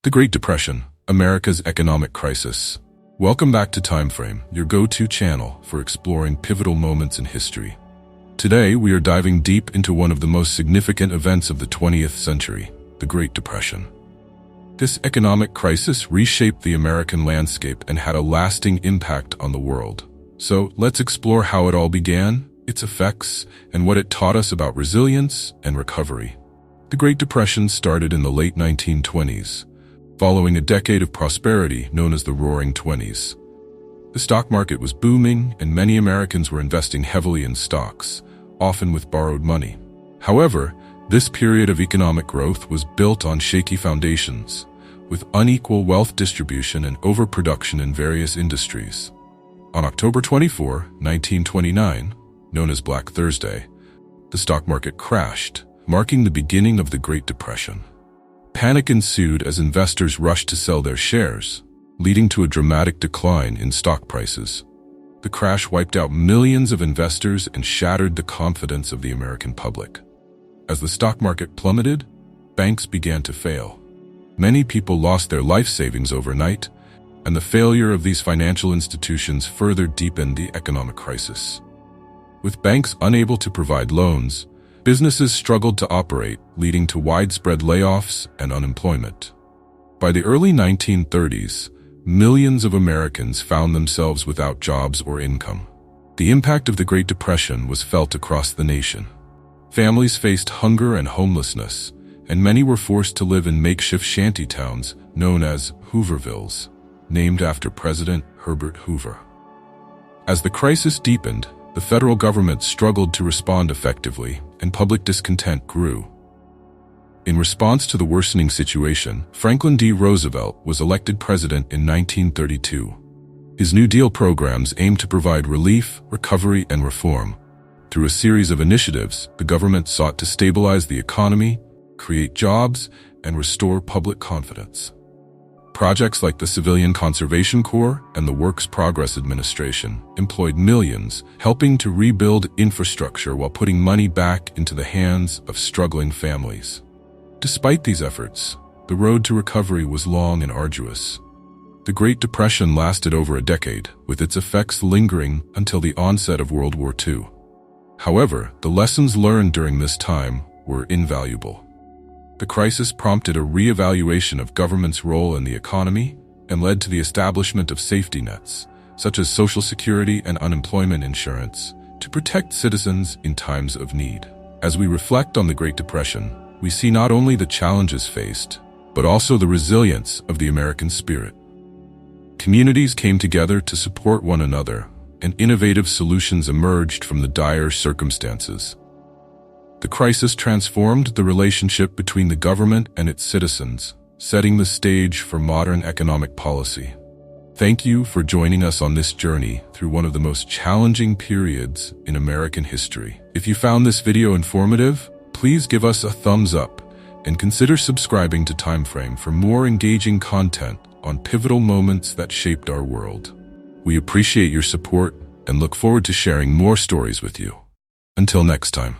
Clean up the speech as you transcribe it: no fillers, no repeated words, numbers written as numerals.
The Great Depression, America's economic crisis. Welcome back to TimeFrame, your go-to channel for exploring pivotal moments in history. Today, we are diving deep into one of the most significant events of the 20th century, the Great Depression. This economic crisis reshaped the American landscape and had a lasting impact on the world. So, let's explore how it all began, its effects, and what it taught us about resilience and recovery. The Great Depression started in the late 1920s, following a decade of prosperity known as the Roaring Twenties. The stock market was booming, and many Americans were investing heavily in stocks, often with borrowed money. However, this period of economic growth was built on shaky foundations, with unequal wealth distribution and overproduction in various industries. On October 24, 1929, known as Black Thursday, the stock market crashed, marking the beginning of the Great Depression. Panic ensued as investors rushed to sell their shares, leading to a dramatic decline in stock prices. The crash wiped out millions of investors and shattered the confidence of the American public. As the stock market plummeted, banks began to fail. Many people lost their life savings overnight, and the failure of these financial institutions further deepened the economic crisis. With banks unable to provide loans, businesses struggled to operate, leading to widespread layoffs and unemployment. By the early 1930s, millions of Americans found themselves without jobs or income. The impact of the Great Depression was felt across the nation. Families faced hunger and homelessness, and many were forced to live in makeshift shanty towns known as Hoovervilles, named after President Herbert Hoover. As the crisis deepened, the federal government struggled to respond effectively, and public discontent grew. In response to the worsening situation, Franklin D. Roosevelt was elected president in 1932. His New Deal programs aimed to provide relief, recovery, and reform. Through a series of initiatives, the government sought to stabilize the economy, create jobs, and restore public confidence. Projects like the Civilian Conservation Corps and the Works Progress Administration employed millions, helping to rebuild infrastructure while putting money back into the hands of struggling families. Despite these efforts, the road to recovery was long and arduous. The Great Depression lasted over a decade, with its effects lingering until the onset of World War II. However, the lessons learned during this time were invaluable. The crisis prompted a re-evaluation of government's role in the economy and led to the establishment of safety nets, such as Social Security and unemployment insurance, to protect citizens in times of need. As we reflect on the Great Depression, we see not only the challenges faced, but also the resilience of the American spirit. Communities came together to support one another, and innovative solutions emerged from the dire circumstances. The crisis transformed the relationship between the government and its citizens, setting the stage for modern economic policy. Thank you for joining us on this journey through one of the most challenging periods in American history. If you found this video informative, please give us a thumbs up and consider subscribing to TimeFrame for more engaging content on pivotal moments that shaped our world. We appreciate your support and look forward to sharing more stories with you. Until next time.